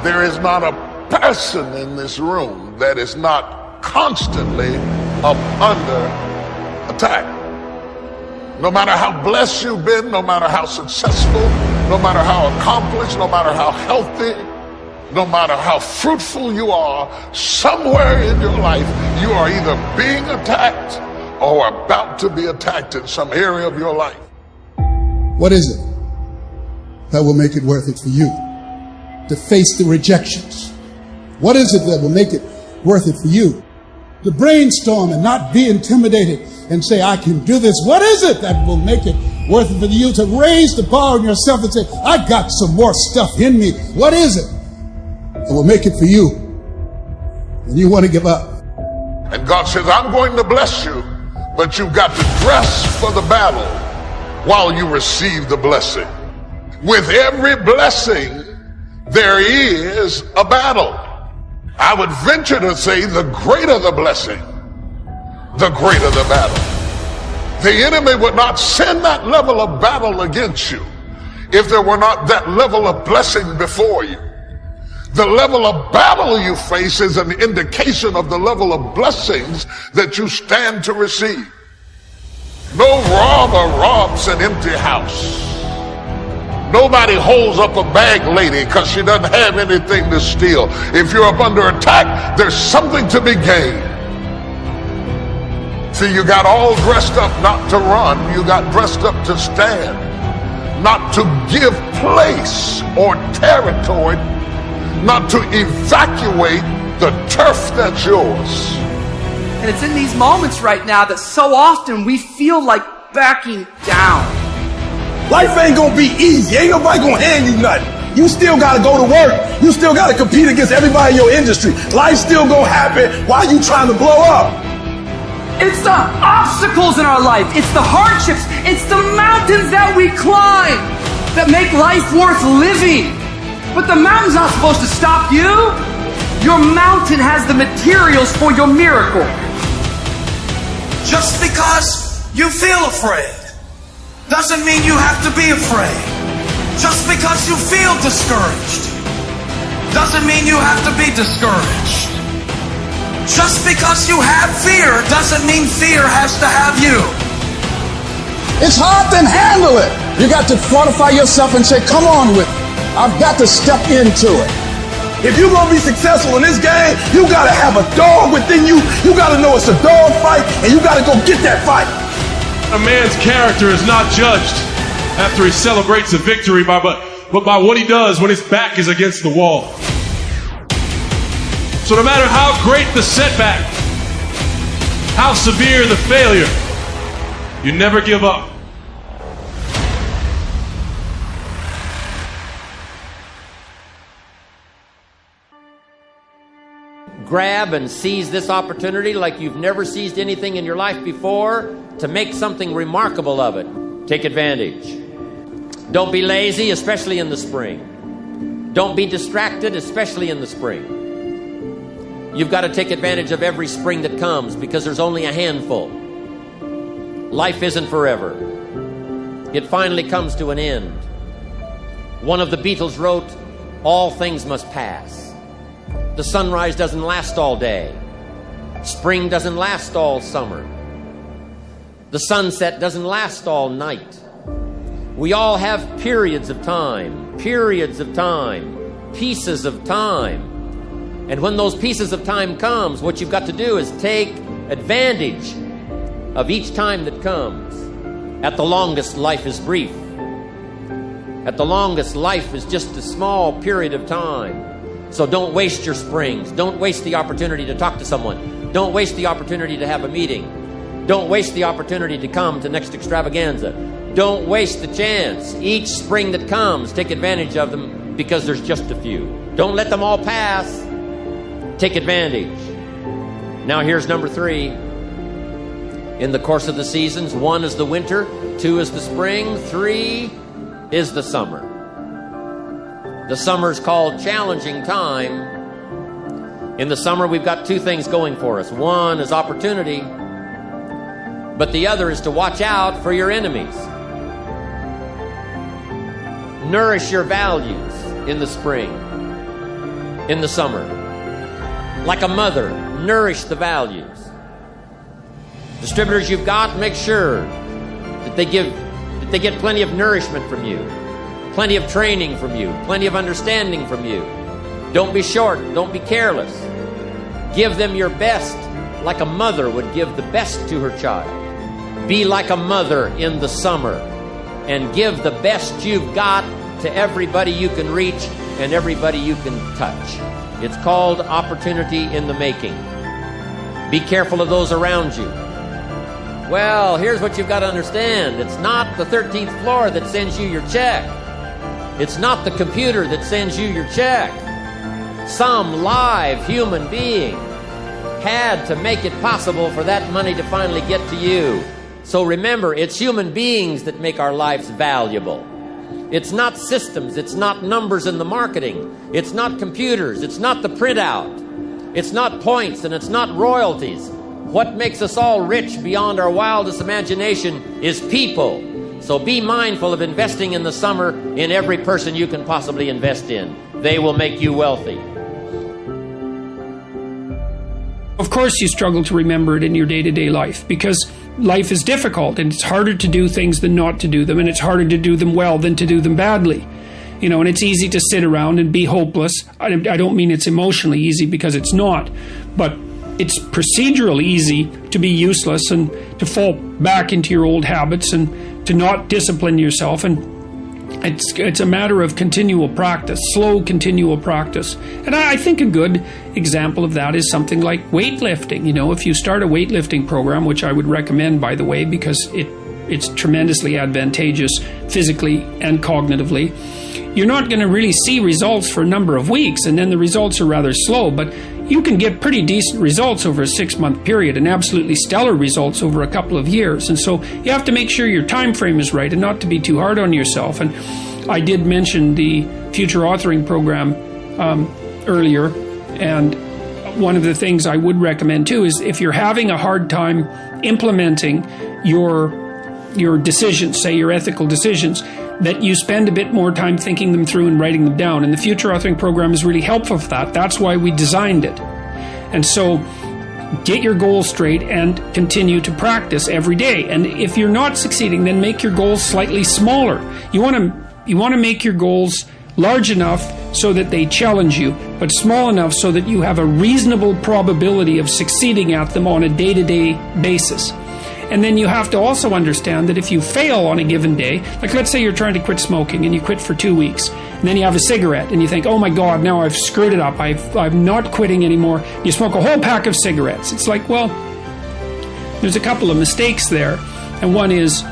There is not a person in this room that is not constantly up under attack. No matter how blessed you've been, no matter how successful, no matter how accomplished, no matter how healthy, no matter how fruitful you are, somewhere in your life you are either being attacked or about to be attacked in some area of your life. What is it that will make it worth it for you to face the rejections? What is it that will make it worth it for you to brainstorm and not be intimidated and say, I can do this? What is it that will make it worth it for you to raise the bar on yourself and say, I got some more stuff in me? What is it that will make it for you when you want to give up? And God says, I'm going to bless you, but you've got to dress for the battle while you receive the blessing. With every blessing, there is a battle. I would venture to say the greater the blessing, the greater the battle. The enemy would not send that level of battle against you if there were not that level of blessing before you. The level of battle you face is an indication of the level of blessings that you stand to receive. No robber robs an empty house. Nobody holds up a bag lady because she doesn't have anything to steal. If you're up under attack, there's something to be gained. See, you got all dressed up not to run. You got dressed up to stand, not to give place or territory, not to evacuate the turf that's yours. And it's in these moments right now that so often we feel like backing down. Life ain't gonna be easy. Ain't nobody gonna hand you nothing. You still gotta go to work. You still gotta compete against everybody in your industry. Life's still gonna happen while you trying to blow up. It's the obstacles in our life. It's the hardships. It's the mountains that we climb that make life worth living. But the mountain's not supposed to stop you. Your mountain has the materials for your miracle. Just because you feel afraid doesn't mean you have to be afraid. Just because you feel discouraged doesn't mean you have to be discouraged. Just because you have fear doesn't mean fear has to have you. It's hard to handle it. You got to fortify yourself and say, come on with it. I've got to step into it. If you're going to be successful in this game, you got to have a dog within you. You got to know it's a dog fight, and you got to go get that fight. A man's character is not judged after he celebrates a victory, but by what he does when his back is against the wall. So no matter how great the setback, how severe the failure, you never give up. Grab and seize this opportunity like you've never seized anything in your life before to make something remarkable of it. Take advantage. Don't be lazy, especially in the spring. Don't be distracted, especially in the spring. You've got to take advantage of every spring that comes because there's only a handful. Life isn't forever. It finally comes to an end. One of the Beatles wrote, all things must pass. The sunrise doesn't last all day. Spring doesn't last all summer. The sunset doesn't last all night. We all have periods of time, pieces of time. And when those pieces of time comes, what you've got to do is take advantage of each time that comes. At the longest, life is brief. At the longest, life is just a small period of time. So don't waste your springs. Don't waste the opportunity to talk to someone. Don't waste the opportunity to have a meeting. Don't waste the opportunity to come to next extravaganza. Don't waste the chance. Each spring that comes, take advantage of them because there's just a few. Don't let them all pass. Take advantage. Now here's number 3. In the course of the seasons, 1 is the winter, 2 is the spring, 3 is the summer. The summer is called challenging time. In the summer, we've got 2 things going for us. 1 is opportunity, but the other is to watch out for your enemies. Nourish your values in the spring. in the summer. Like a mother, nourish the values. Distributors you've got, make sure that they get plenty of nourishment from you, plenty of training from you, plenty of understanding from you. Don't be short, don't be careless. Give them your best like a mother would give the best to her child. Be like a mother in the summer and give the best you've got to everybody you can reach and everybody you can touch. It's called opportunity in the making. Be careful of those around you. Well, here's what you've got to understand. It's not the 13th floor that sends you your check. It's not the computer that sends you your check. Some live human being had to make it possible for that money to finally get to you. So remember, it's human beings that make our lives valuable. It's not systems, it's not numbers in the marketing, it's not computers, it's not the printout, it's not points, and it's not royalties. What makes us all rich beyond our wildest imagination is people. So be mindful of investing in the summer in every person you can possibly invest in. They will make you wealthy. Of course you struggle to remember it in your day-to-day life because life is difficult and it's harder to do things than not to do them, and it's harder to do them well than to do them badly. You know, and it's easy to sit around and be hopeless. I don't mean it's emotionally easy, because it's not, but it's procedurally easy to be useless and to fall back into your old habits and to not discipline yourself. And it's a matter of continual practice, slow continual practice. And I think a good example of that is something like weightlifting. You know, if you start a weightlifting program, which I would recommend, by the way, because it's tremendously advantageous physically and cognitively, you're not going to really see results for a number of weeks, and then the results are rather slow, but you can get pretty decent results over a 6-month period and absolutely stellar results over a couple of years. And so you have to make sure your time frame is right and not to be too hard on yourself. And I did mention the future authoring program earlier, and one of the things I would recommend too is if you're having a hard time implementing your decisions, say your ethical decisions, that you spend a bit more time thinking them through and writing them down. And the future authoring program is really helpful for that. That's why we designed it. And so get your goals straight and continue to practice every day. And if you're not succeeding, then make your goals slightly smaller. You want to make your goals large enough so that they challenge you, but small enough so that you have a reasonable probability of succeeding at them on a day-to-day basis. And then you have to also understand that if you fail on a given day, like let's say you're trying to quit smoking and you quit for 2 weeks, and then you have a cigarette and you think, oh my God, now I've screwed it up, I'm not quitting anymore. You smoke a whole pack of cigarettes. It's like, well, there's a couple of mistakes there. And one is,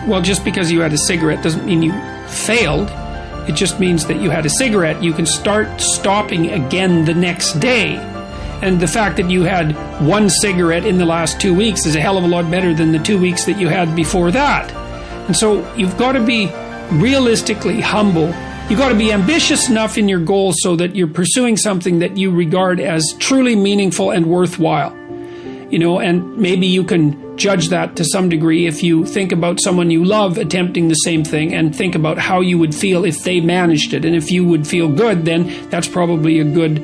well, just because you had a cigarette doesn't mean you failed. It just means that you had a cigarette. You can start stopping again the next day. And the fact that you had one cigarette in the last 2 weeks is a hell of a lot better than the 2 weeks that you had before that. And so you've got to be realistically humble. You've got to be ambitious enough in your goals so that you're pursuing something that you regard as truly meaningful and worthwhile. You know, and maybe you can judge that to some degree if you think about someone you love attempting the same thing and think about how you would feel if they managed it. And if you would feel good, then that's probably a good...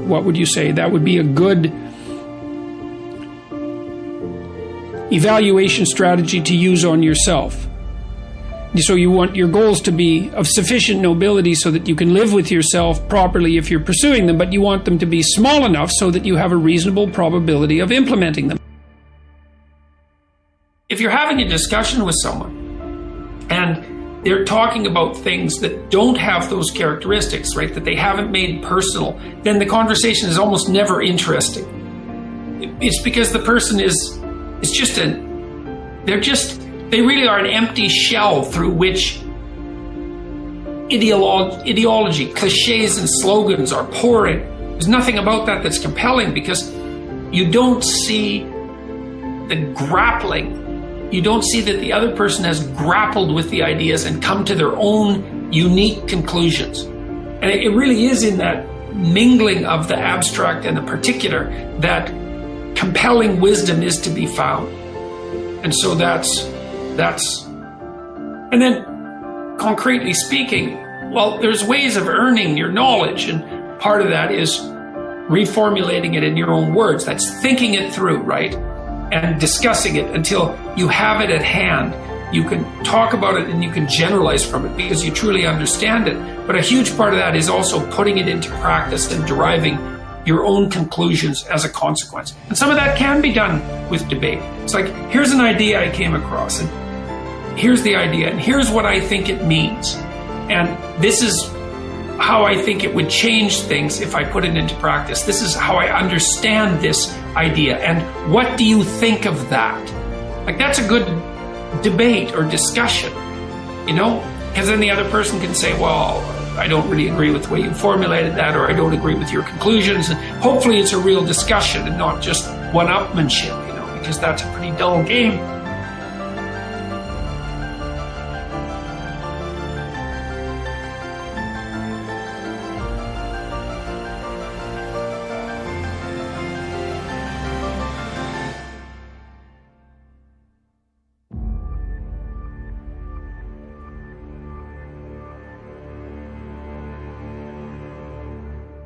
what would you say? That would be a good evaluation strategy to use on yourself. So you want your goals to be of sufficient nobility so that you can live with yourself properly if you're pursuing them, but you want them to be small enough so that you have a reasonable probability of implementing them. If you're having a discussion with someone and they're talking about things that don't have those characteristics, right, that they haven't made personal, then the conversation is almost never interesting. It's because the person they really are an empty shell through which ideology, cliches and slogans are pouring. There's nothing about that that's compelling because you don't see the grappling. You don't see that the other person has grappled with the ideas and come to their own unique conclusions. And it really is in that mingling of the abstract and the particular that compelling wisdom is to be found. And so that's and then concretely speaking, Well, there's ways of earning your knowledge, and part of that is reformulating it in your own words. That's thinking it through, right? And discussing it until you have it at hand. You can talk about it and you can generalize from it because you truly understand it. But a huge part of that is also putting it into practice and deriving your own conclusions as a consequence. And some of that can be done with debate. It's like, here's an idea I came across, and here's the idea, and here's what I think it means. And this is how I think it would change things if I put it into practice. This is how I understand this idea. And what do you think of that? Like, that's a good debate or discussion, you know? Because then the other person can say, well, I don't really agree with the way you formulated that, or I don't agree with your conclusions. And hopefully it's a real discussion and not just one-upmanship, you know, because that's a pretty dull game.